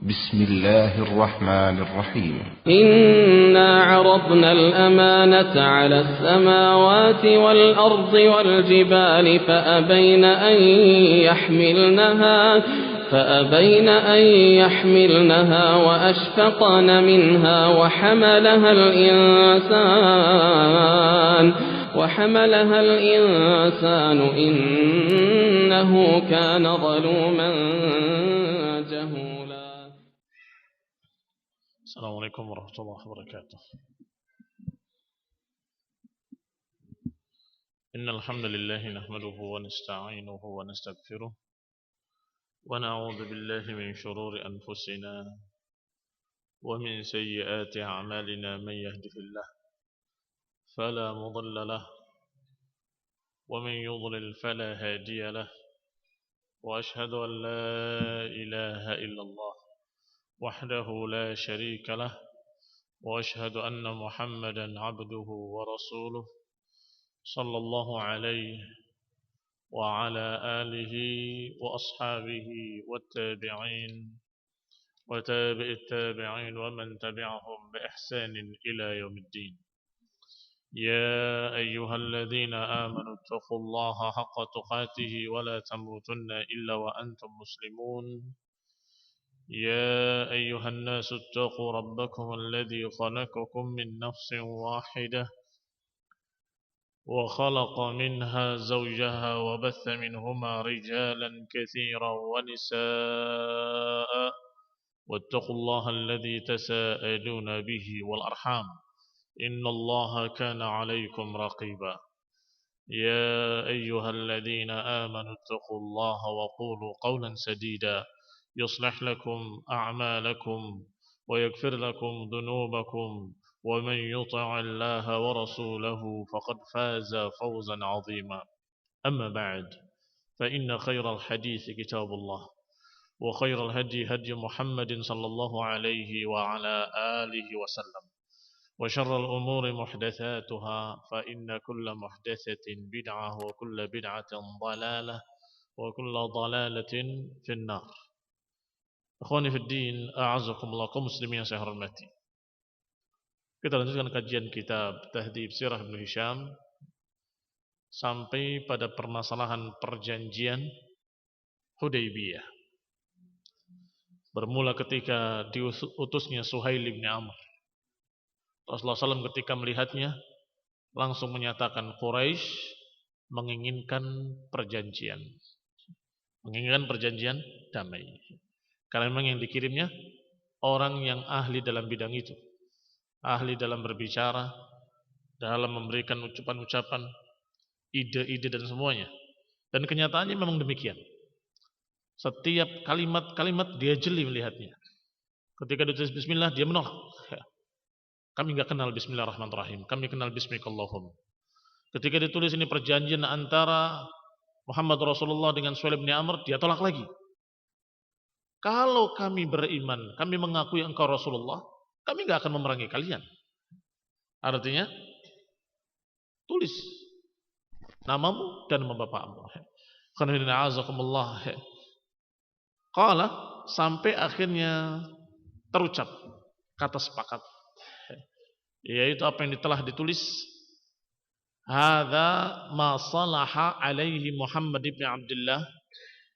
بسم الله الرحمن الرحيم إنا عرضنا الأمانة على السماوات والأرض والجبال فأبين أن يحملنها وأشفقن منها وحملها الإنسان إنه كان ظلوما جهولا. السلام عليكم ورحمة الله وبركاته. إن الحمد لله نحمده ونستعينه ونستغفره ونعوذ بالله من شرور أنفسنا ومن سيئات أعمالنا. من يهده الله فلا مضل له ومن يضلل فلا هادي له، وأشهد أن لا إله إلا الله وحده لا شريك له، وأشهد أن محمدا عبده ورسوله صلى الله عليه وعلى آله وأصحابه والتابعين وتابع التابعين ومن تبعهم بإحسان إلى يوم الدين. يا أيها الذين آمنوا اتقوا الله حق تقاته ولا تموتن إلا وأنتم مسلمون. يا أيها الناس اتقوا ربكم الذي خلقكم من نفس واحدة وخلق منها زوجها وبث منهما رجالا كثيرا ونساء، واتقوا الله الذي تساءلون به والأرحام إن الله كان عليكم رقيبا. يا أيها الذين آمنوا اتقوا الله وقولوا قولا سديدا يصلح لكم أعمالكم ويغفر لكم ذنوبكم، ومن يطع الله ورسوله فقد فاز فوزا عظيما. أما بعد، فإن خير الحديث كتاب الله، وخير الهدي هدي محمد صلى الله عليه وعلى آله وسلم، وشر الأمور محدثاتها، فإن كل محدثة بدعة وكل بدعة ضلالة وكل ضلالة في النار. Ikhwani fi din, a'azakumullah, kaum muslimin yang saya hormati. Kita lanjutkan kajian kitab Tahdhib Sirah Ibnu Hisham sampai pada permasalahan perjanjian Hudaybiyah. Bermula ketika diutusnya Suhail bin Amr. Rasulullah SAW ketika melihatnya langsung menyatakan Quraisy menginginkan perjanjian damai. Karena memang yang dikirimnya orang yang ahli dalam bidang itu, ahli dalam berbicara, dalam memberikan ucapan-ucapan, ide-ide dan semuanya. Dan kenyataannya memang demikian. Setiap kalimat-kalimat dia jeli melihatnya. Ketika ditulis Bismillah dia menolak. Kami enggak kenal Bismillahirrahmanirrahim, kami kenal Bismikallahum. Ketika ditulis ini perjanjian antara Muhammad Rasulullah dengan Suhail bin Amr, dia tolak lagi. Kalau kami beriman, kami mengakui engkau Rasulullah, kami enggak akan memerangi kalian. Artinya, tulis namamu dan nama bapakmu. Qala, sampai akhirnya terucap kata sepakat, yaitu apa yang telah ditulis. Hadza ma salaha alaihi Muhammad ibn Abdullah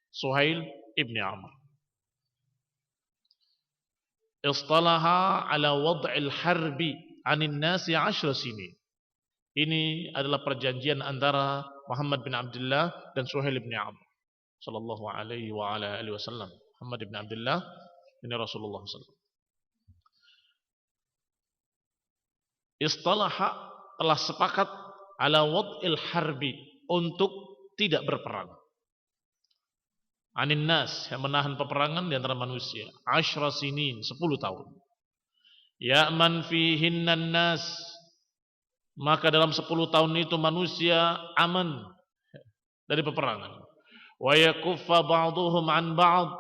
Suhail ibn Amr. Istalaha ala wad'il harbi 'anil nasi 10 sinin. Ini adalah perjanjian antara Muhammad bin Abdullah dan Suhail bin Amr sallallahu alaihi wa ala alihi wasallam. Muhammad bin Abdullah ini Rasulullah sallallahu. Istalaha, telah sepakat, ala wad'il harbi, untuk tidak berperang. Anin nas, yang menahan peperangan di antara manusia. 10 sinin, 10 tahun. Ya'man fihinnan nas, maka dalam 10 tahun itu manusia aman dari peperangan. Wa yakuffa ba'duhum an ba'd,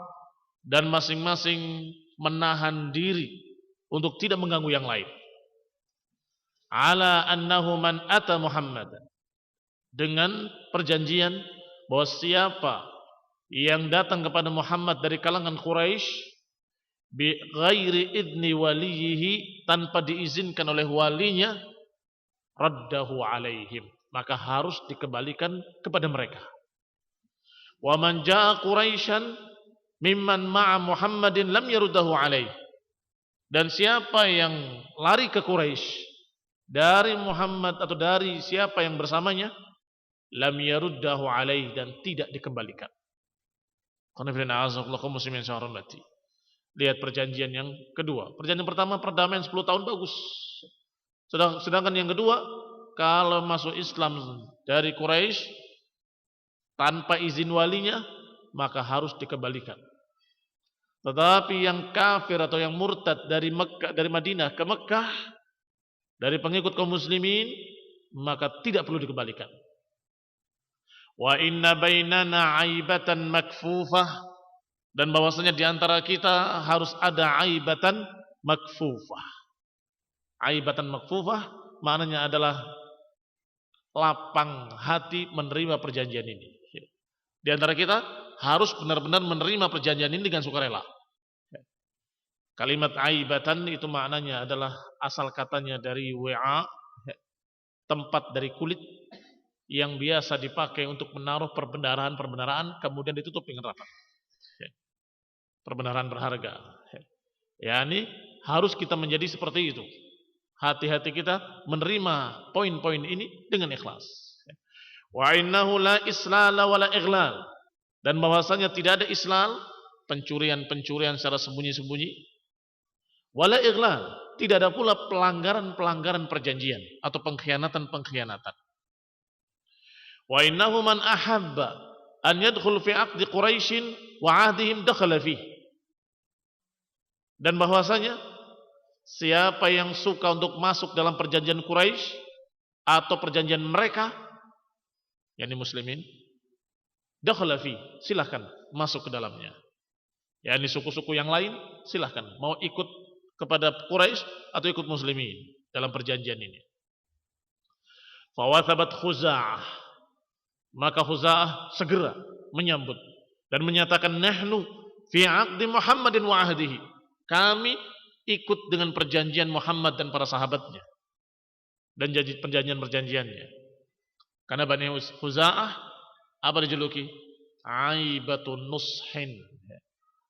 dan masing-masing menahan diri untuk tidak mengganggu yang lain. Ala annahu man ata Muhammadan, dengan perjanjian bahwa siapa yang datang kepada Muhammad dari kalangan Quraisy bi ghairi idni waliyihi, tanpa diizinkan oleh walinya, raddahu alaihim, maka harus dikembalikan kepada mereka. Wa man jaa Quraisyan mimman ma'a Muhammadin lam yaruddahu alaih, dan siapa yang lari ke Quraisy dari Muhammad atau dari siapa yang bersamanya, lam yaruddahu alaih, dan tidak dikembalikan. Muslimin saya hormati. Lihat perjanjian yang kedua. Perjanjian pertama perdamaian 10 tahun, bagus. Sedangkan yang kedua, kalau masuk Islam dari Quraisy tanpa izin walinya, maka harus dikembalikan. Tetapi yang kafir atau yang murtad dari Mekah, dari Madinah ke Mekah, dari pengikut kaum muslimin, maka tidak perlu dikembalikan. Wa inna bainana aibatan makfufah, dan bahwasanya di antara kita harus ada aibatan makfufah. Aibatan makfufah maknanya adalah lapang hati menerima perjanjian ini. Di antara kita harus benar-benar menerima perjanjian ini dengan sukarela. Kalimat aibatan itu maknanya adalah asal katanya dari WA, tempat dari kulit yang biasa dipakai untuk menaruh perbendaharaan kemudian ditutup dengan rapat. Perbendaharaan berharga. Yani harus kita menjadi seperti itu. Hati-hati kita menerima poin-poin ini dengan ikhlas. Wa innahu la islala wala ighlal, dan bahwasanya tidak ada islal, pencurian-pencurian secara sembunyi-sembunyi, wala ighlal, tidak ada pula pelanggaran-pelanggaran perjanjian atau pengkhianatan-pengkhianatan. Wa innahu man ahabba an yadkhul fi 'aqdi Quraisyin wa 'ahdihim dakhala fihi, dan bahwasanya siapa yang suka untuk masuk dalam perjanjian Quraisy atau perjanjian mereka, yakni muslimin, dakhala fi, silahkan masuk ke dalamnya. Yakni suku-suku yang lain silahkan mau ikut kepada Quraisy atau ikut muslimin dalam perjanjian ini. Fawathabat Khuza'ah, maka Khuza'ah segera menyambut dan menyatakan, nahnu fi 'aqdi Muhammadin wa ahdihi, kami ikut dengan perjanjian Muhammad dan para sahabatnya dan jadi perjanjian-perjanjiannya. Karena Bani Khuza'ah apa dijuluki? Aibatun nushin.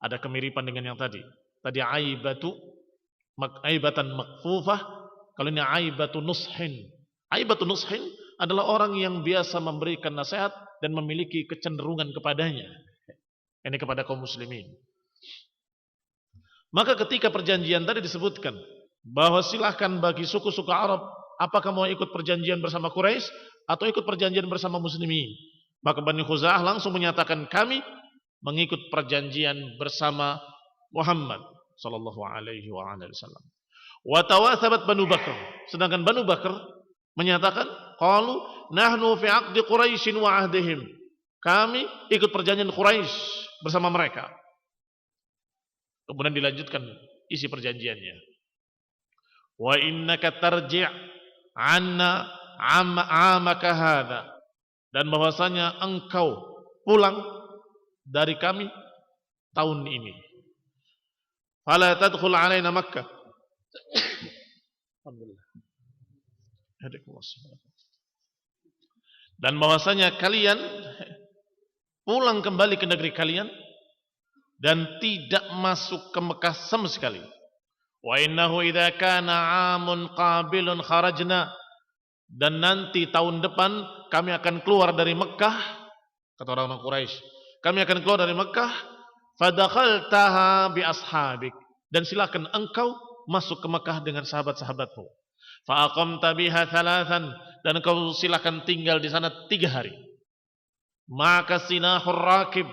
Ada kemiripan dengan yang tadi. Tadi aibatan makfufah, kalau ini aibatun nushin. Aibatun nushin adalah orang yang biasa memberikan nasihat dan memiliki kecenderungan kepadanya. Ini kepada kaum muslimin. Maka ketika perjanjian tadi disebutkan bahwa silahkan bagi suku-suku Arab, apakah mau ikut perjanjian bersama Quraisy atau ikut perjanjian bersama muslimin, maka Bani Khuza'ah langsung menyatakan, kami mengikut perjanjian bersama Muhammad sallallahu alaihi wasallam. Wa tawathabat Banu Bakr, sedangkan Banu Bakr menyatakan, qalu nahnu fi 'aqdi Quraisyin wa 'ahdihim, kami ikut perjanjian Quraisy bersama mereka. Kemudian dilanjutkan isi perjanjiannya. Wa innaka tarji' 'anna 'amaka hadza, dan bahwasanya engkau pulang dari kami tahun ini. Fala tadkhul 'alaina Makkah. Alhamdulillah. Dan bahwasanya kalian pulang kembali ke negeri kalian dan tidak masuk ke Mekah sama sekali. Wa innahu idza kana 'amun qabilun kharajna, dan nanti tahun depan kami akan keluar dari Mekah, kata orang-orang Quraisy, kami akan keluar dari Mekah, fadakhaltaha bi ashabik, dan silakan engkau masuk ke Mekah dengan sahabat-sahabatmu. Fa aqamta biha thalathan, dan engkau silakan tinggal di sana 3 hari. Maka sinahur rakib,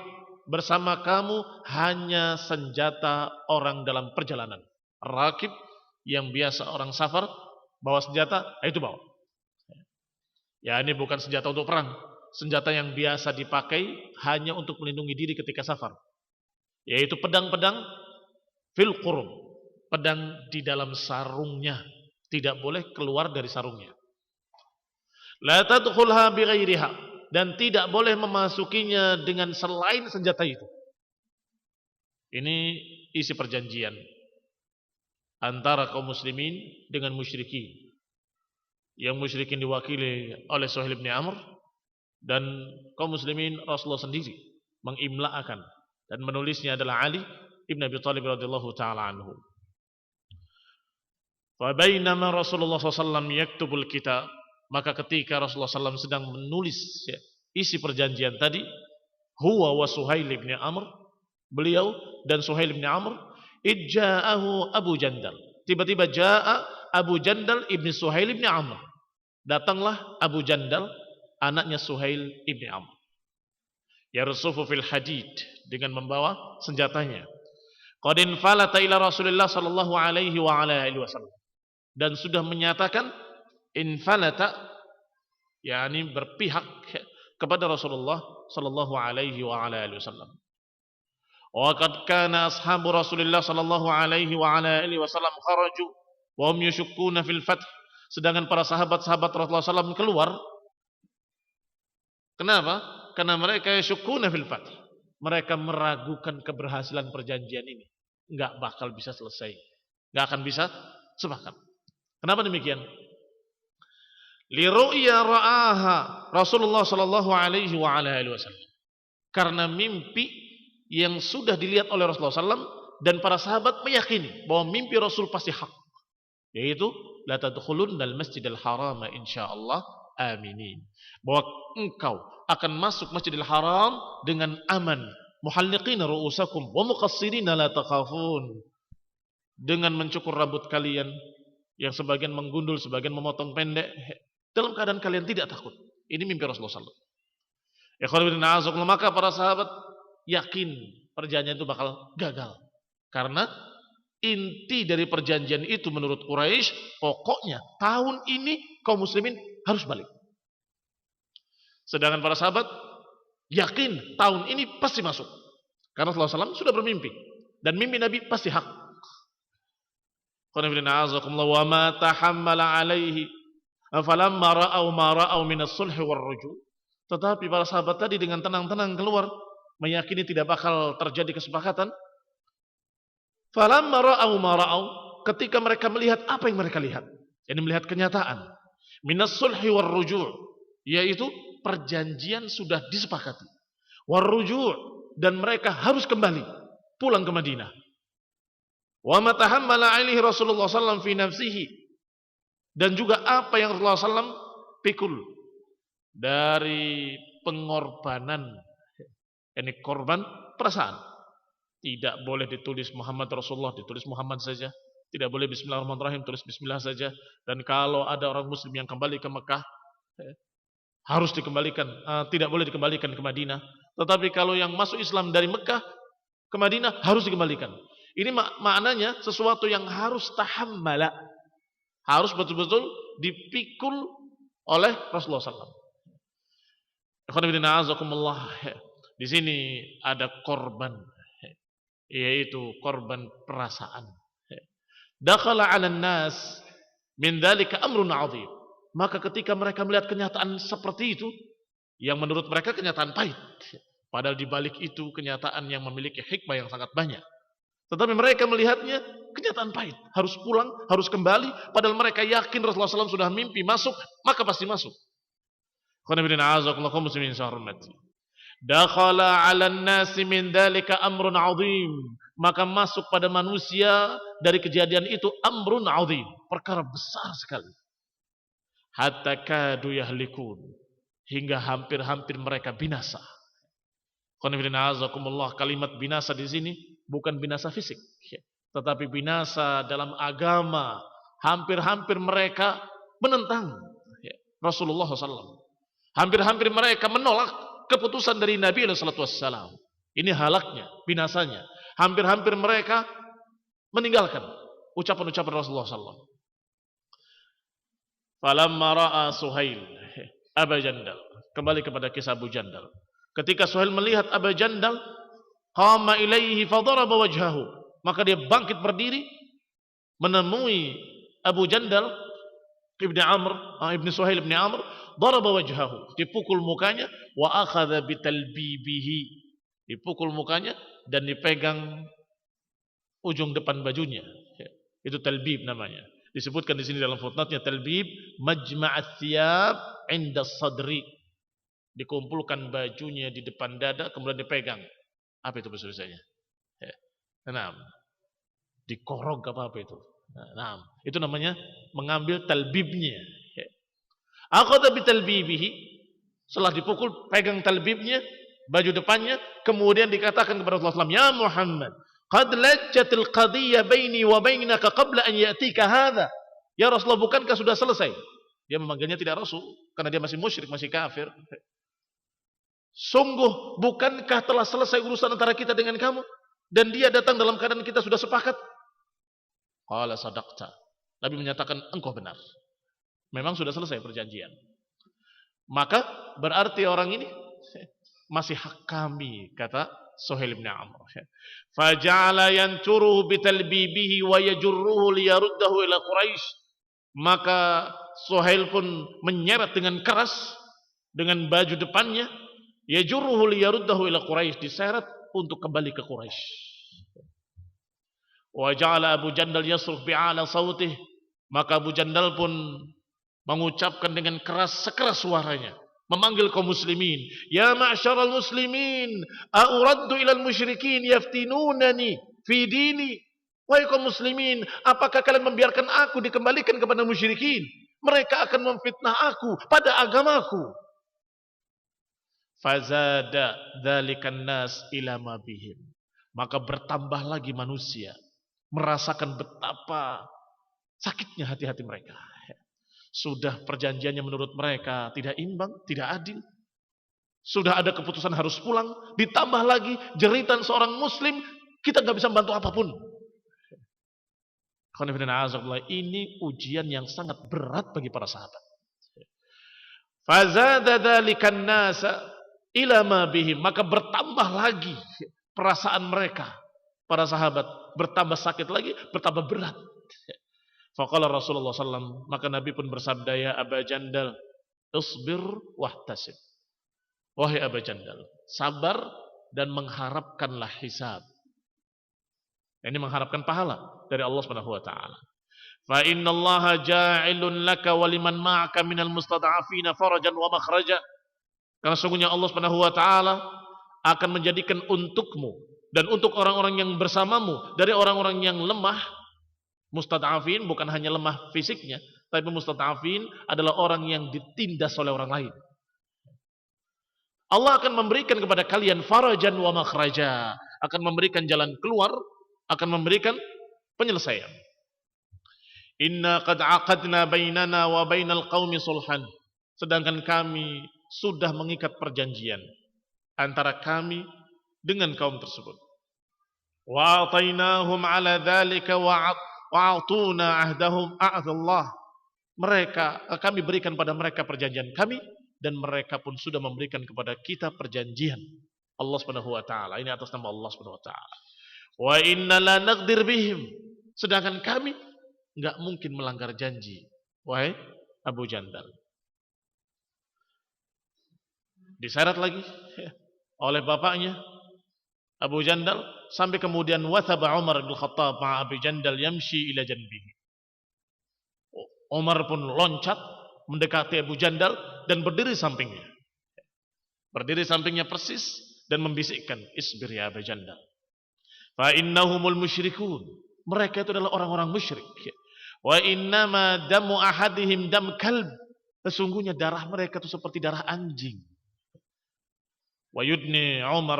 bersama kamu hanya senjata orang dalam perjalanan. Rakib yang biasa orang safar bawa senjata, itu bawa. Ya, ini bukan senjata untuk perang, senjata yang biasa dipakai hanya untuk melindungi diri ketika safar, yaitu pedang-pedang fil qurum, pedang di dalam sarungnya, tidak boleh keluar dari sarungnya. La tadkhulha bighairiha, dan tidak boleh memasukinya dengan selain senjata itu. Ini isi perjanjian antara kaum muslimin dengan musyrikin. Yang musyrikin diwakili oleh Suhail bin Amr, dan kaum muslimin Rasulullah sendiri mengimla'akan dan menulisnya adalah Ali ibn Abi Thalib radhiyallahu taala anhu. Fa bainama Rasulullah SAW yaktubul kitab, maka ketika Rasulullah SAW sedang menulis isi perjanjian tadi, huwa wa Suhail bin Amr, beliau dan Suhail bin Amr, ijja'ahu Abu Jandal. Tiba-tiba ja'a Abu Jandal ibn Suhail ibn Amr. Datanglah Abu Jandal, anaknya Suhail ibn Amr. Yarsufu fil hadid, dengan membawa senjatanya. Qad infalata ila Rasulillah sallallahu alaihi wa ala alihi wasallam. Dan sudah menyatakan infalata, yakni berpihak kepada Rasulullah sallallahu alaihi wa ala alihi wasallam. Wa qad kana ashabu Rasulillah sallallahu alaihi wa ala alihi wasallam kharaju wa hum yashukkuna fil fath. Sedangkan para sahabat-sahabat Rasulullah SAW keluar. Kenapa? Karena mereka yashukkuna fil fath. Mereka meragukan keberhasilan perjanjian ini. Enggak bakal bisa selesai. Enggak akan bisa sepakat. Kenapa demikian? Li ru'ya ra'aha Rasulullah sallallahu alaihi wa ala alihi wasallam. Karena mimpi yang sudah dilihat oleh Rasulullah SAW, dan para sahabat meyakini bahwa mimpi Rasul pasti hak. Yaitu la tadkhulunnal masjidal harama insyaallah aminin. Bahwa engkau akan masuk Masjidil Haram dengan aman. Muhalliqina ru'usakum wa muqassirina la takhafun. Dengan mencukur rambut kalian, yang sebagian menggundul, sebagian memotong pendek, dalam keadaan kalian tidak takut. Ini mimpi Rasulullah SAW. Maka para sahabat yakin perjanjian itu bakal gagal. Karena inti dari perjanjian itu menurut Quraisy, pokoknya tahun ini kaum muslimin harus balik. Sedangkan para sahabat yakin tahun ini pasti masuk. Karena Rasulullah SAW sudah bermimpi. Dan mimpi Nabi pasti hak. Wa ma tahammala alaihi falamma ra'aw ma ra'aw min as-sulh war ruju'. Tetapi para sahabat tadi dengan tenang-tenang keluar, meyakini tidak bakal terjadi kesepakatan. Falamma ra'aw ma ra'aw, ketika mereka melihat apa yang mereka lihat, yakni melihat kenyataan, minas sulhi war ruju', yaitu perjanjian sudah disepakati, war ruju', dan mereka harus kembali pulang ke Madinah. Wa ma tahammala alaihi Rasulullah sallallahu fi nafsihi, dan juga apa yang Rasulullah sallallahu pikul dari pengorbanan, yakni korban perasaan. Tidak boleh ditulis Muhammad Rasulullah, ditulis Muhammad saja. Tidak boleh Bismillahirrahmanirrahim, tulis Bismillah saja. Dan kalau ada orang muslim yang kembali ke Mekah, harus dikembalikan, tidak boleh dikembalikan ke Madinah. Tetapi kalau yang masuk Islam dari Mekah ke Madinah, harus dikembalikan. Ini maknanya sesuatu yang harus tahammala, harus betul-betul dipikul oleh Rasulullah SAW. Di sini ada korban, yaitu korban perasaan. Dakhala 'alan nas min dzalika amrun 'adzim. Maka ketika mereka melihat kenyataan seperti itu, yang menurut mereka kenyataan pahit, padahal di balik itu kenyataan yang memiliki hikmah yang sangat banyak. Tetapi mereka melihatnya kenyataan pahit, harus pulang, harus kembali, padahal mereka yakin Rasulullah SAW sudah mimpi masuk, maka pasti masuk. Dakhala 'alan nasi min dzalika amrun 'adzim. Maka masuk pada manusia dari kejadian itu amrun 'adzim, perkara besar sekali. Hatta kadu yahlikun, hingga hampir-hampir mereka binasa. Kalimat binasa di sini bukan binasa fisik, tetapi binasa dalam agama. Hampir-hampir mereka menentang Rasulullah SAW. Hampir-hampir mereka menolak keputusan dari Nabi SAW. Ini halaknya, binasanya. Hampir-hampir mereka meninggalkan ucapan-ucapan Rasulullah SAW. Falamma ra'a Suhail Aba Jandal. Kembali kepada kisah Abu Jandal. Ketika Suhail melihat Aba Jandal, qama ilaihi fadaraba wajhahu. Maka dia bangkit berdiri, menemui Abu Jandal ibn Suhail ibn Amr, daraba wajhahu, dipukul mukanya, wa akhadha bitalbibihi, dipukul mukanya dan dipegang ujung depan bajunya. Itu talbib namanya. Disebutkan di sini dalam footnote-nya talbib majma'ats thiyab 'inda sadri. Dikumpulkan bajunya di depan dada kemudian dipegang. Apa itu bahasa Indonesianya? Nah, dikorog apa itu? Nah, itu namanya mengambil talbibnya. Akhadha bi talbibihi, setelah dipukul pegang talbibnya, baju depannya, kemudian dikatakan kepada Rasulullah, "Ya Muhammad, qad lajjatil qadiyya baini wa bainaka qabla an ya'tika hadha." Ya Rasulullah, bukankah sudah selesai? Dia memanggilnya tidak Rasul karena dia masih musyrik, masih kafir. Sungguh bukankah telah selesai urusan antara kita dengan kamu dan dia datang dalam keadaan kita sudah sepakat? Qala sadaqta. Nabi menyatakan engkau benar. Memang sudah selesai perjanjian. Maka berarti orang ini masih hak kami, kata Suhail bin Amr. Faja'ala yanturuhu bitalbibihi wa yajurruhu liyaruddahu ila Quraisy. Maka Suhail pun menyeret dengan keras dengan baju depannya, yajurruhu liyaruddahu ila Quraisy, diseret untuk kembali ke Quraisy. Wa ja'ala Abu Jandal yasrukh bi'ala sautih. Maka Abu Jandal pun mengucapkan dengan keras sekeras suaranya, memanggil kaum muslimin, ya ma'syaral muslimin, a'uraddu ilal musyrikin yaftinunani fi dini. Wahai kaum muslimin, apakah kalian membiarkan aku dikembalikan kepada musyrikin? Mereka akan memfitnah aku pada agamaku. Fazada dzalikan nas ila ma bihim. Maka bertambah lagi manusia merasakan betapa sakitnya hati-hati mereka. Sudah perjanjiannya menurut mereka tidak imbang, tidak adil. Sudah ada keputusan harus pulang, ditambah lagi jeritan seorang muslim, kita nggak bisa membantu apapun. Ini ujian yang sangat berat bagi para sahabat. Fazada dzalikan nasa ila ma bihim, maka bertambah lagi perasaan mereka, para sahabat, bertambah sakit lagi, bertambah berat. Faqala Rasulullah SAW, maka Nabi pun bersabda, ya Aba Jandal, isbir wahtasib. Wahai Aba Jandal, sabar dan mengharapkanlah hisab. Ini mengharapkan pahala dari Allah Subhanahu wa taala. Fa innallaha ja'ilun laka wa liman ma'aka minal mustad'afina farajan wa makhraja. Karena sungguhnya Allah Subhanahu wa taala akan menjadikan untukmu dan untuk orang-orang yang bersamamu dari orang-orang yang lemah. Mustad'afin bukan hanya lemah fisiknya, tapi mustad'afin adalah orang yang ditindas oleh orang lain. Allah akan memberikan kepada kalian farajan wa makhraja, akan memberikan jalan keluar, akan memberikan penyelesaian. Inna qad aqadna bainana wa bainal qaumi sulhan. Sedangkan kami sudah mengikat perjanjian antara kami dengan kaum tersebut. Wa atainahum ala dzalika wa'atuna ahdahum a'adallah. Mereka, kami berikan pada mereka perjanjian kami, dan mereka pun sudah memberikan kepada kita perjanjian. Allah Subhanahu wa taala, ini atas nama Allah Subhanahu wa taala. Wa inna la naqdir bihim. Sedangkan kami enggak mungkin melanggar janji. Wahai Abu Jandal. Disyarat lagi oleh bapaknya Abu Jandal, sampai kemudian wathaba Umar bin Khattab ma'a Abi Jandal yamshi ila janbihi. Umar pun loncat mendekati Abu Jandal dan berdiri sampingnya. Berdiri sampingnya persis dan membisikkan, isbir ya Abu Jandal. Fa innahumul musyrikun. Mereka itu adalah orang-orang musyrik. Wa innama damu ahadihim dam kalb. Sesungguhnya darah mereka itu seperti darah anjing. Wa yudni Umar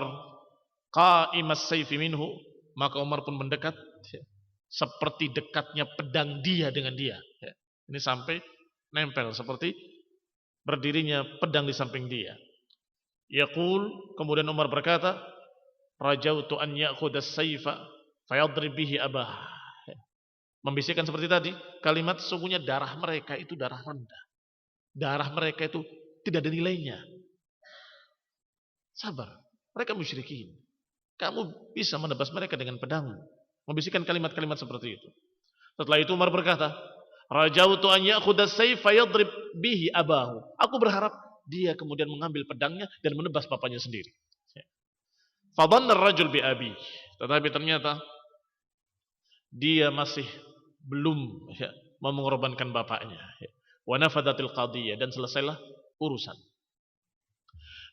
qa'imas sayfi minhu, maka Umar pun mendekat seperti dekatnya pedang dia dengan dia. Ini sampai nempel seperti berdirinya pedang di samping dia. Yaqul, kemudian Umar berkata, rajautu an ya'khudha as-sayfa fayadrib bihi abah. Membisikkan seperti tadi, kalimat sesungguhnya darah mereka itu darah rendah. Darah mereka itu tidak ada nilainya. Sabar, mereka musyrikin. Kamu bisa menebas mereka dengan pedang. Membisikkan kalimat-kalimat seperti itu. Setelah itu Umar berkata, rajautu an ya'khudha as-sayfa yadrib bihi abahu. Aku berharap dia kemudian mengambil pedangnya dan menebas bapaknya sendiri. Fadhanna ar-rajul bi abi. Tetapi ternyata dia masih belum mau mengorbankan bapaknya. Wa nafadatil qadiyah, dan selesailah urusan.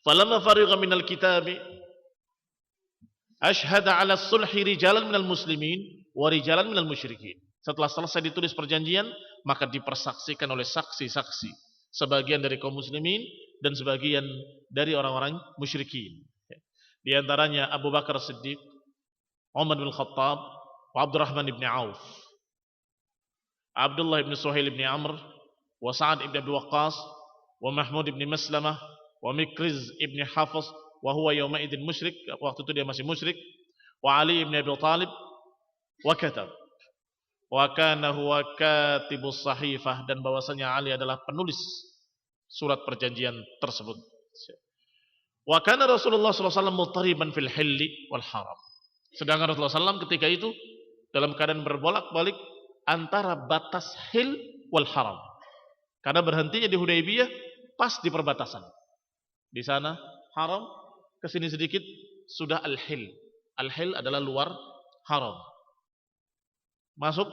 Falamma farigha minal kitabi asyhada 'ala sulhi rijalan minal muslimin wa rijalan minal musyrikin. Setelah selesai ditulis perjanjian, maka dipersaksikan oleh saksi-saksi, sebagian dari kaum muslimin dan sebagian dari orang-orang musyrikin. Di antaranya Abu Bakar Siddiq, Umar bin Khattab, wa Abdurrahman bin Auf, Abdullah bin Suhail bin Amr, wa Sa'ad bin Abi Waqqas, wa Mahmud bin Maslamah, wa Mikriz bin Hafiz, wa huwa yawma idin musyrik, waktu itu dia masih musyrik, wa Ali bin Abi Talib, wa katab, wa kana huwa katibus sahifah, dan bahwasanya Ali adalah penulis surat perjanjian tersebut. Wa kana Rasulullah sallallahu alaihi wasallam muttariban fil hilli wal haram. Sedangkan Rasulullah SAW ketika itu dalam keadaan berbolak-balik antara batas hil wal haram. Karena berhentinya di Hudaybiyah pas di perbatasan. Di sana haram, ke sini sedikit sudah al-hil. Al-hil adalah luar haram. Masuk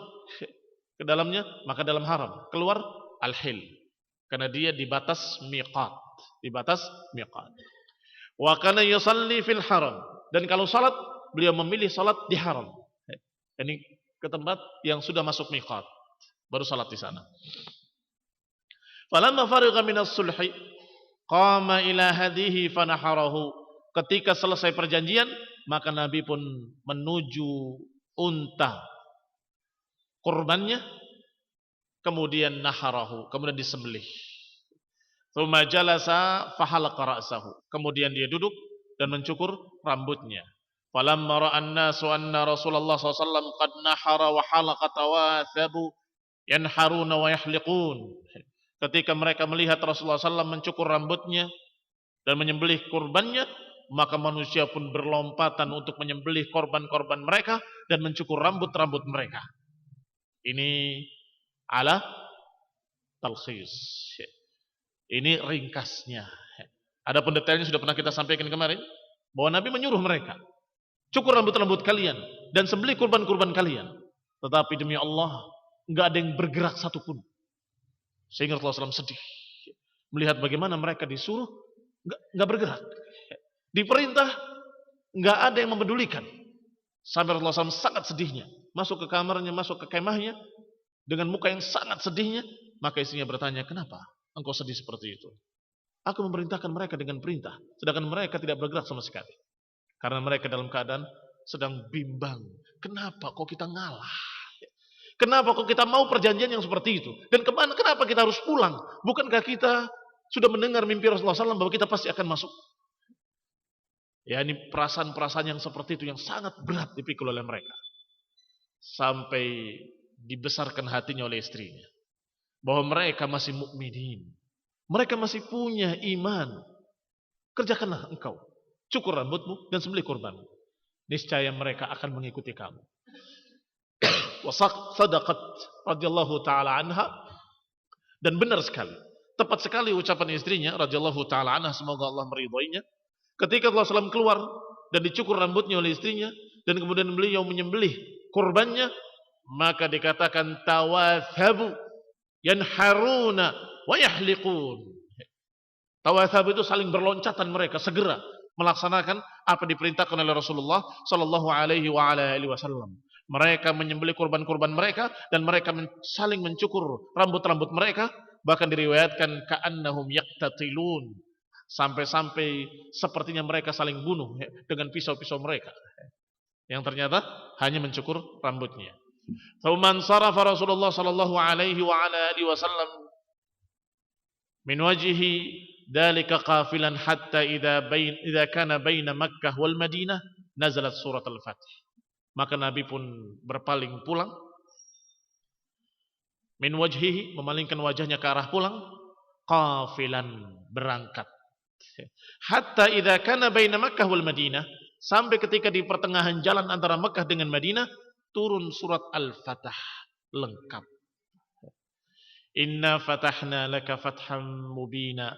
ke dalamnya maka dalam haram, keluar al-hil. Karena dia di batas miqat, di batas miqat. Wa kana yusalli fil haram, dan kalau salat beliau memilih salat di haram. Ini ke tempat yang sudah masuk miqat, baru salat di sana. Falamma farigha minas sulhi qama ila hadihi fanaharahu. Ketika selesai perjanjian, maka Nabi pun menuju unta kurbannya, kemudian naharahu, kemudian disembelih. Tsumma jalasa fahalaqa ra'sahu, kemudian dia duduk dan mencukur rambutnya. Falamma ra'an nasu anna Rasulullah SAW qad nahara wa halaqa tawathabu yanharuna wa yahliqun. Ketika mereka melihat Rasulullah SAW mencukur rambutnya dan menyembelih kurbannya, maka manusia pun berlompatan untuk menyembelih korban-korban mereka dan mencukur rambut-rambut mereka. Ini ala talkhis. Ini ringkasnya. Adapun detailnya sudah pernah kita sampaikan kemarin, bahwa Nabi menyuruh mereka, cukur rambut-rambut kalian dan sembelih kurban-kurban kalian. Tetapi demi Allah, enggak ada yang bergerak satupun. Sehingga Rasulullah SAW sedih melihat bagaimana mereka disuruh enggak bergerak. Diperintah enggak ada yang mempedulikan. Sampai Rasulullah SAW sangat sedihnya, masuk ke kamarnya, masuk ke kemahnya dengan muka yang sangat sedihnya. Maka istrinya bertanya, "Kenapa engkau sedih seperti itu?" "Aku memerintahkan mereka dengan perintah, sedangkan mereka tidak bergerak sama sekali." Karena mereka dalam keadaan sedang bimbang. Kenapa kok kita ngalah? Kenapa kok kita mau perjanjian yang seperti itu? Dan kenapa kita harus pulang? Bukankah kita sudah mendengar mimpi Rasulullah SAW bahwa kita pasti akan masuk? Ya, ini perasaan-perasaan yang seperti itu yang sangat berat dipikul oleh mereka. Sampai dibesarkan hatinya oleh istrinya, bahwa mereka masih mukminin, mereka masih punya iman. Kerjakanlah engkau, cukur rambutmu dan sembelih kurban. Niscaya mereka akan mengikuti kamu. Wa sadaqat radhiyallahu taala anha, dan benar sekali, tepat sekali ucapan istrinya radhiyallahu taala anha, semoga Allah meridhoinya. Ketika Rasulullah SAW keluar dan dicukur rambutnya oleh istrinya, dan kemudian beliau menyembelih kurbannya, maka dikatakan tawathabu yanharuna wa yahliqun. Tawathabu itu saling berloncatan, mereka segera melaksanakan apa diperintahkan oleh Rasulullah sallallahu alaihi wasallam. Mereka menyembelih kurban-kurban mereka dan mereka saling mencukur rambut-rambut mereka, bahkan diriwayatkan ka'annahum yaqtatilun, sampai-sampai sepertinya mereka saling bunuh dengan pisau-pisau mereka, yang ternyata hanya mencukur rambutnya. Tsumman sarafa Rasulullah sallallahu alaihi wasallam min wajhi dalika qafilan hatta idza kana baina Makkah wal Madinah nazalat surat al-Fath. Maka Nabi pun berpaling pulang, min wajhihi, memalingkan wajahnya ke arah pulang, qafilan, berangkat, hatta idza kana baina Makkah wal Madinah, sampai ketika di pertengahan jalan antara Makkah dengan Madinah turun surat Al-Fatah lengkap. Inna fatahna laka fatham mubina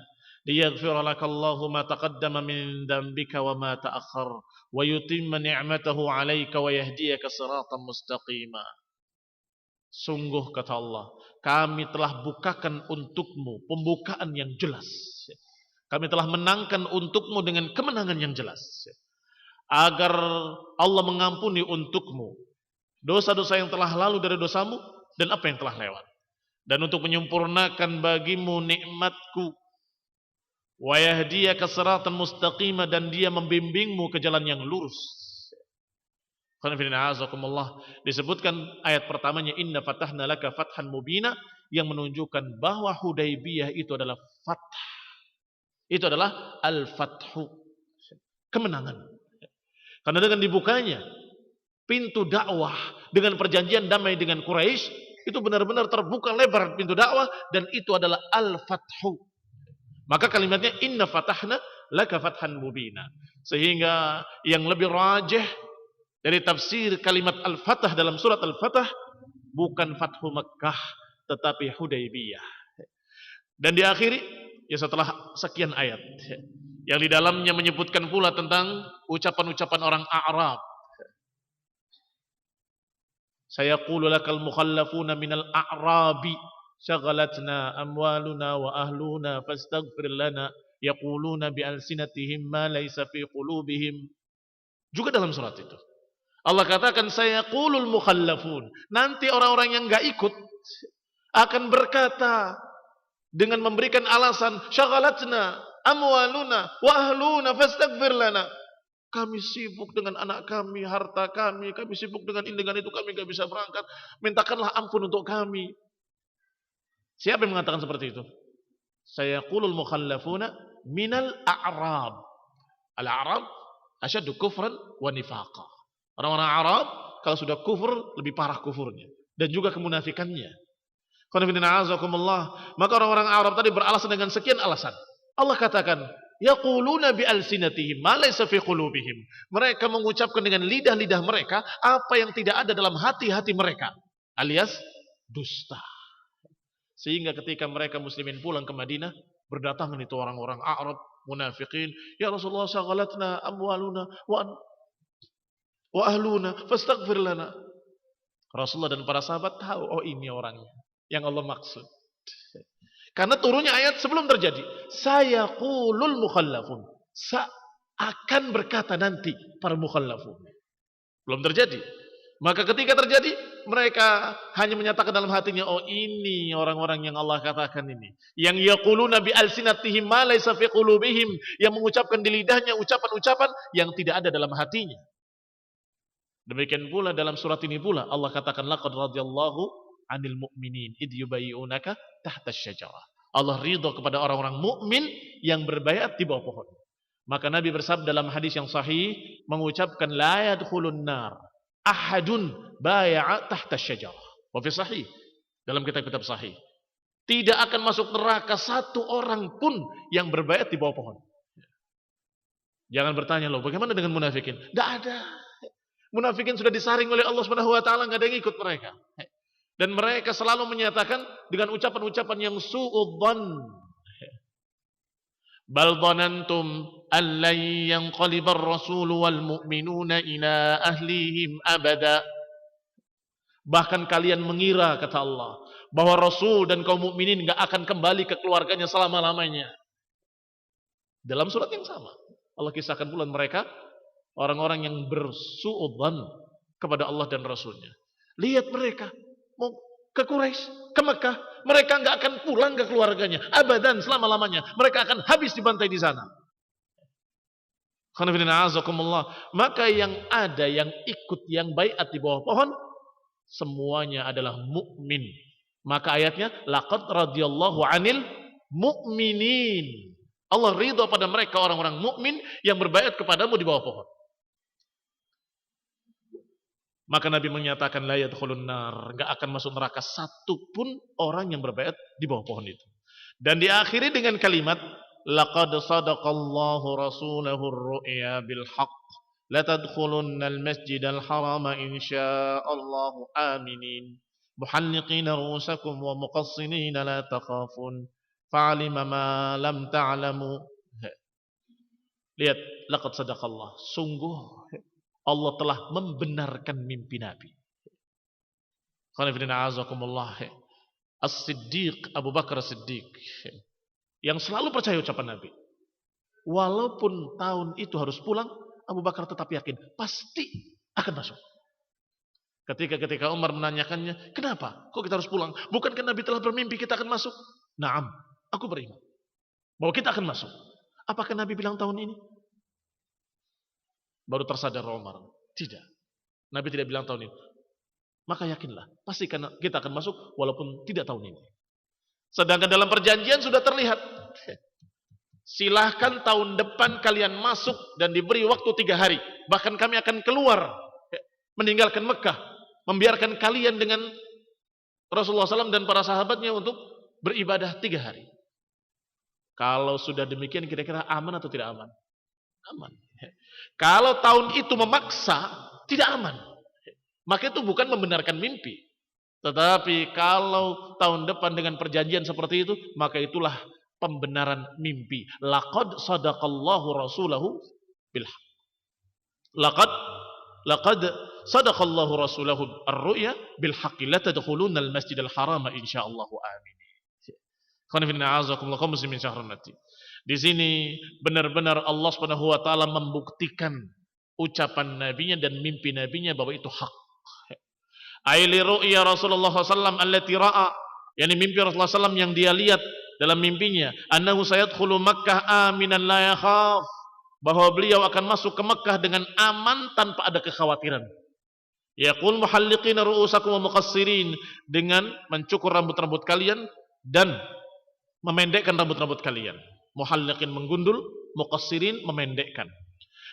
liyaghfira laka Allahu ma taqaddama min dhanbika wa ma ta'akhkhar wa yutimma ni'matahu 'alaika wa yahdiyaka siratan mustaqima. Sungguh kata Allah, kami telah bukakan untukmu pembukaan yang jelas. Kami telah menangkan untukmu dengan kemenangan yang jelas. Agar Allah mengampuni untukmu dosa-dosa yang telah lalu dari dosamu dan apa yang telah lewat. Dan untuk menyempurnakan bagimu nikmatku. Wa yahdiyaka siratan mustaqima, dan dia membimbingmu ke jalan yang lurus. Disebutkan ayat pertamanya inna fatahna laka fathan mubina, yang menunjukkan bahwa Hudaybiyah itu adalah fath. Itu adalah al-fathu, kemenangan. Karena dengan dibukanya pintu dakwah dengan perjanjian damai dengan Quraisy, itu benar-benar terbuka lebar pintu dakwah, dan itu adalah al-fathu. Maka kalimatnya inna fatahna laka fathan mubina. Sehingga yang lebih rajih dari tafsir kalimat al-fatah dalam surat al-fatah bukan fathu Makkah tetapi Hudaybiyah. Dan diakhiri ya setelah sekian ayat yang di dalamnya menyebutkan pula tentang ucapan-ucapan orang A'rab. Sayaqulu lakal mukhallafuna minal a'rabi syaghalatna amwaluna wa ahluna fastaghfir lana yaquluna bi alsinatihim ma laysa fi qulubihim. Juga dalam surat itu Allah katakan sayaqulul mukhallafun, nanti orang-orang yang enggak ikut akan berkata dengan memberikan alasan syaghalatna amwaluna wa ahluna fastaghfir lana. Kami sibuk dengan anak kami, harta kami sibuk dengan ini dengan itu, kami enggak bisa berangkat. Mintakanlah ampun untuk kami. Siapa yang mengatakan seperti itu? Sayaqulul mukhallafuna minal a'rab. Al-a'rab asyaddu kufran wa nifaqa. Orang-orang Arab kalau sudah kufur lebih parah kufurnya dan juga kemunafikannya. Maka orang-orang Arab tadi beralasan dengan sekian alasan. Allah katakan, yaquluna bi alsinatihim ma laysa fi qulubihim. Mereka mengucapkan dengan lidah-lidah mereka apa yang tidak ada dalam hati-hati mereka, alias dusta. Sehingga ketika mereka muslimin pulang ke Madinah, berdatangan itu orang-orang Arab munafikin, ya Rasulullah syaghalatna amwaluna wa ahluna fastaghfir lana. Rasulullah dan para sahabat tahu, oh ini orangnya yang Allah maksud. Karena turunnya ayat sebelum terjadi. Sayaqulul mukhallafun, akan berkata nanti para mukhallafun. Belum terjadi. Maka ketika terjadi, mereka hanya menyatakan dalam hatinya, oh ini orang-orang yang Allah katakan ini. Yang yaquluna bi alsinatihim ma laysa fi qulubihim, yang mengucapkan di lidahnya ucapan-ucapan yang tidak ada dalam hatinya. Demikian pula dalam surat ini pula Allah katakan laqad radhiyallahu 'anil mu'minin id yubayyi'unaka tahta asy-syajarah. Allah ridha kepada orang-orang mukmin yang berbaiat di bawah pohon. Maka Nabi bersabda dalam hadis yang sahih mengucapkan la yadkhulun nar ahadun bai'a tahta asy-syajarah. Wa fi sahih dalam kitab-kitab sahih. Tidak akan masuk neraka satu orang pun yang berbaiat di bawah pohon. Jangan bertanya loh, bagaimana dengan munafikin? Tidak ada. Munafikin sudah disaring oleh Allah Subhanahu wa taala, enggak ada yang ikut mereka. Dan mereka selalu menyatakan dengan ucapan-ucapan yang su'udzan. Bal dhanantum allan yanqalibar rasul wal mu'minuna ila ahlihim abada. Bahkan kalian mengira, kata Allah, bahwa Rasul dan kaum mukminin enggak akan kembali ke keluarganya selama-lamanya. Dalam surat yang sama, Allah kisahkan pula mereka orang-orang yang bersuudzan kepada Allah dan Rasulnya. Lihat mereka mau ke Quraisy, ke Mekah, mereka enggak akan pulang ke keluarganya abadan selama-lamanya. Mereka akan habis dibantai di sana. Maka yang ada, yang ikut, yang baiat di bawah pohon, semuanya adalah mukmin. Maka ayatnya laqad radhiyallahu 'anil mu'minin. Allah ridha pada mereka orang-orang mukmin yang berbaiat kepadamu di bawah pohon. Maka Nabi menyatakan la yadkhulun nar, enggak akan masuk neraka satu pun orang yang berbaiat di bawah pohon itu. Dan diakhiri dengan kalimat laqad sadaqallahu rasulahu ar-ru'ya bil haqq la tadkhulunnal masjidal harama insyaallahu aminin muhalliqina ru'usakum wa muqassinina la takhafun fa'alima ma lam ta'lamu. Lihat, laqad sadaqallah, sungguh Allah telah membenarkan mimpi Nabi. As-Siddiq, Abu Bakar As-Siddiq, yang selalu percaya ucapan Nabi. Walaupun tahun itu harus pulang, Abu Bakar tetap yakin pasti akan masuk. Ketika Umar menanyakannya, kenapa? Kok kita harus pulang? Bukankah Nabi telah bermimpi kita akan masuk? Naam, aku beriman bahwa kita akan masuk. Apakah Nabi bilang tahun ini? Baru tersadar Umar. Tidak. Nabi tidak bilang tahun ini. Maka yakinlah, pasti kita akan masuk walaupun tidak tahun ini. Sedangkan dalam perjanjian sudah terlihat. Silahkan tahun depan kalian masuk dan diberi waktu 3 hari. Bahkan kami akan keluar, meninggalkan Mekah. Membiarkan kalian dengan Rasulullah SAW dan para sahabatnya untuk beribadah 3 hari. Kalau sudah demikian kira-kira aman atau tidak aman? Aman. Kalau tahun itu memaksa, tidak aman. Maka itu bukan membenarkan mimpi. Tetapi kalau tahun depan dengan perjanjian seperti itu, maka itulah pembenaran mimpi. Laqad sadaqallahu rasulahu bilhaq. Laqad sadaqallahu rasulahu ar-ru'ya bilhaq la tadkhuluna al-masjidal harama insyaallah amin. Kaum muslimin syahran nati. Di sini benar-benar Allah Subhanahu wa taala membuktikan ucapan nabinya dan mimpi nabinya bahwa itu hak. Aili ru'ya Rasulullah SAW allati ra'a, yakni mimpi Rasulullah SAW yang dia lihat dalam mimpinya, annahu sayadkhulu Makkah aminan la yakhaf, bahwa beliau akan masuk ke Makkah dengan aman tanpa ada kekhawatiran. Yaqul muhalliqina ru'usakum wa muqassirin, dengan mencukur rambut-rambut kalian dan memendekkan rambut-rambut kalian. Muhalliqin menggundul, muqassirin memendekkan.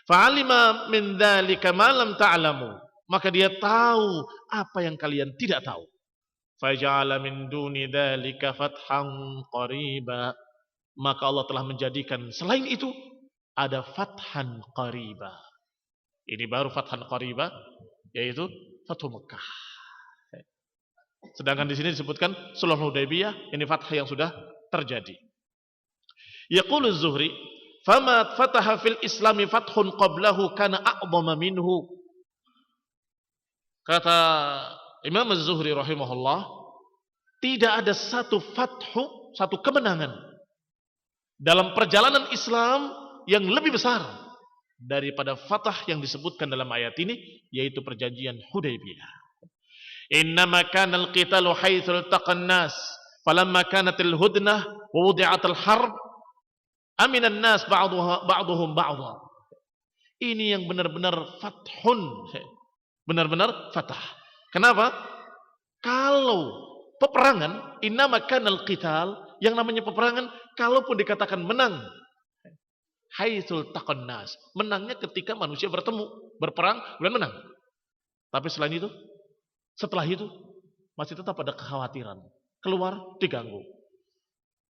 Fa'alima min dzalika ma lam ta'lamu, maka dia tahu apa yang kalian tidak tahu. Faja'ala min duni dzalika fathan qariba, maka Allah telah menjadikan selain itu ada fathan qariba. Ini baru fathan qariba, yaitu Fathu Mekah. Sedangkan di sini disebutkan Sulhul Hudaybiyah, ini fathah yang sudah terjadi. Yaqulu Az-Zuhri, "Fama fataha fil Islami fathun qablahu kana a'dhama minhu." Kata Imam Az-Zuhri rahimahullah, tidak ada satu fathu, satu kemenangan dalam perjalanan Islam yang lebih besar daripada fatah yang disebutkan dalam ayat ini, yaitu perjanjian Hudaybiyah. Innama kana al-qitalu haitsu iltaqan nas, falamma kanat al-hudnah wa wudi'at al-harb amina an-nas ba'duhum ba'dha. Ini yang benar-benar fathun, benar-benar fatah. Kenapa? Kalau peperangan, innama kanal qital, yang namanya peperangan, kalaupun dikatakan menang, haitsul taqan nas, menangnya ketika manusia bertemu, berperang, kemudian menang. Tapi selain itu, setelah itu, masih tetap ada kekhawatiran. Keluar, diganggu.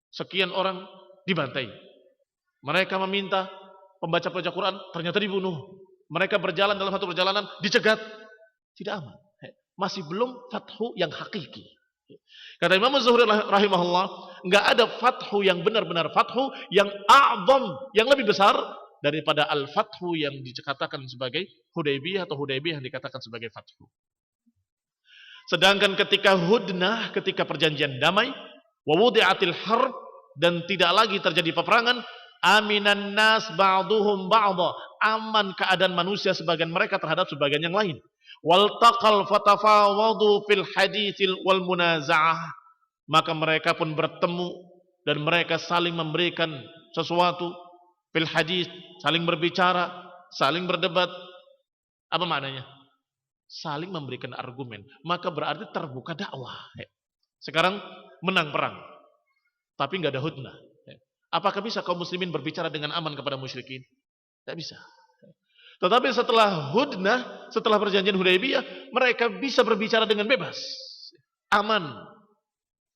Sekian orang dibantai. Mereka meminta pembaca-pembaca Quran, ternyata dibunuh. Mereka berjalan dalam satu perjalanan, dicegat. Tidak aman. Masih belum fathu yang hakiki. Kata Imam Az-Zuhri rahimahullah, enggak ada fathu yang benar-benar fathu yang a'zam, yang lebih besar daripada al-fathu yang dikatakan sebagai Hudaybiyah atau Hudaybiyah yang dikatakan sebagai fathu. Sedangkan ketika hudnah, ketika perjanjian damai, wa wudi'atil harb, dan tidak lagi terjadi peperangan, aminan nas ba'duhum ba'dha, aman keadaan manusia sebagian mereka terhadap sebagian yang lain. Waltaqal fatafawadu fil haditsil wal munaza'ah, maka mereka pun bertemu dan mereka saling memberikan sesuatu fil hadits, saling berbicara, saling berdebat. Apa maknanya? Saling memberikan argumen. Maka berarti terbuka dakwah. Sekarang menang perang, tapi nggak ada hudnah. Apakah bisa kaum muslimin berbicara dengan aman kepada musyrikin? Tidak bisa. Tetapi setelah hudnah, setelah perjanjian Hudaybiyah, mereka bisa berbicara dengan bebas, aman.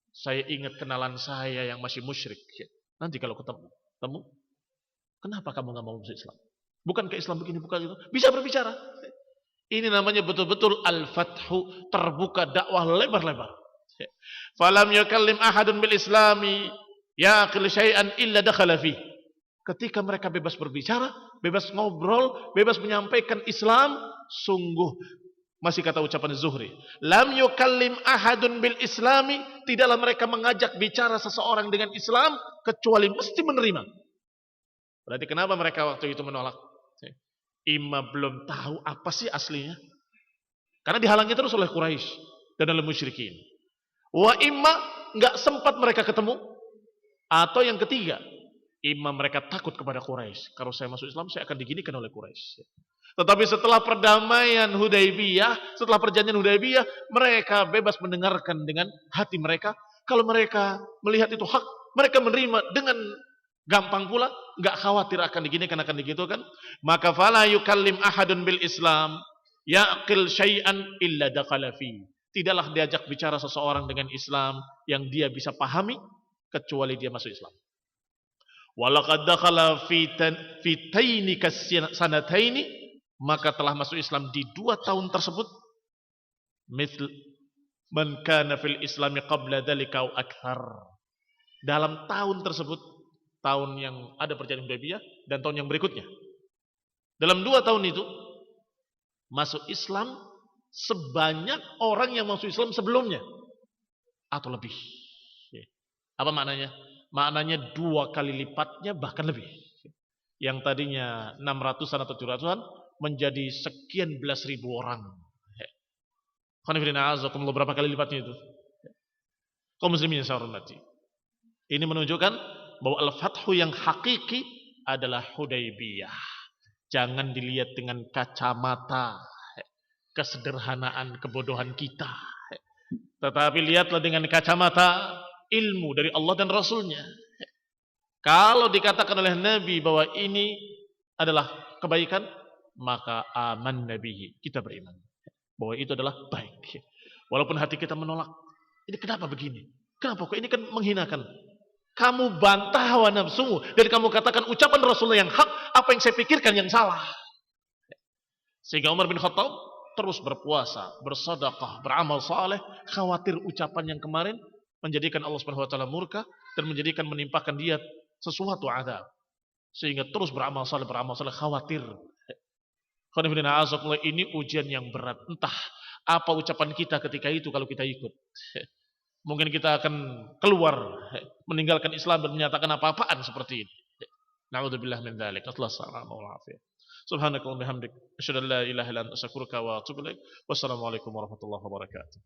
Saya ingat kenalan saya yang masih musyrik. Nanti kalau ketemu, kenapa kamu nggak mau masuk Islam? Bukankah Islam begini, bukan itu? Bisa berbicara. Ini namanya betul-betul al-fathu, terbuka dakwah lebar-lebar. Falam yukallim ahadun bil Islami yaqil syai'an illa dakhala fi. Ketika mereka bebas berbicara, bebas ngobrol, bebas menyampaikan Islam, sungguh Masih kata ucapan Zuhri, lam yukallim ahadun bil islami, tidaklah mereka mengajak bicara seseorang dengan Islam kecuali mesti menerima. Berarti kenapa mereka waktu itu menolak? Imma belum tahu apa sih aslinya, karena dihalangi terus oleh Quraisy dan oleh musyrikin. Wa imma nggak sempat mereka ketemu, atau yang ketiga, imma mereka takut kepada Quraisy. Kalau saya masuk Islam, saya akan diginikan oleh Quraisy. Tetapi setelah perdamaian Hudaybiyah, setelah perjanjian Hudaybiyah, mereka bebas mendengarkan dengan hati mereka. Kalau mereka melihat itu hak, mereka menerima dengan gampang pula, nggak khawatir akan diginikan, akan digitukan. Maka fala yukallim ahadun bil Islam yaqil syai'an illa dakhala fi. Tidaklah diajak bicara seseorang dengan Islam yang dia bisa pahami kecuali dia masuk Islam. Walaqad dakhala fi taini sanataini, maka telah masuk Islam di 2 tahun tersebut, mithl man kana fil islami qabla dzalika au akthar. Dalam tahun tersebut, tahun yang ada perjanjian Hudaybiyah dan tahun yang berikutnya, dalam 2 tahun itu masuk Islam sebanyak orang yang masuk Islam sebelumnya atau lebih. Apa maknanya? Maknanya 2 kali lipatnya, bahkan lebih. Yang tadinya 600-an atau 700-an menjadi sekian belas ribu orang. Berapa kali lipatnya itu? Kaum muslimin yang saya hormati, ini menunjukkan bahwa al-fathu yang hakiki adalah Hudaybiyah. Jangan dilihat dengan kacamata kesederhanaan, kebodohan kita, tetapi lihatlah dengan kacamata ilmu dari Allah dan Rasulnya. Kalau dikatakan oleh Nabi bahwa ini adalah kebaikan, maka aman nabihi, kita beriman bahwa itu adalah baik. Walaupun hati kita menolak, ini kenapa begini? Kenapa kok ini kan menghinakan? Kamu bantah hawa nafsumu dan kamu katakan ucapan Rasulullah yang hak, apa yang saya pikirkan yang salah. Sehingga Umar bin Khattab terus berpuasa, bersedekah, beramal saleh, khawatir ucapan yang kemarin menjadikan Allah Subhanahu wa taala murka dan menjadikan menimpakan dia sesuatu azab. Sehingga terus beramal saleh, khawatir. Ini ujian yang berat. Entah apa ucapan kita ketika itu kalau kita ikut. Mungkin kita akan keluar, meninggalkan Islam dan menyatakan apa-apaan seperti ini. Na'udzubillah min dzalik. Assalamualaikum warahmatullahi wabarakatuh. Subhanakallahumma wa bihamdik, asyhadu an la ilaha illa anta, astaghfiruka wa atubu ilaik. Wassalamualaikum warahmatullahi wabarakatuh.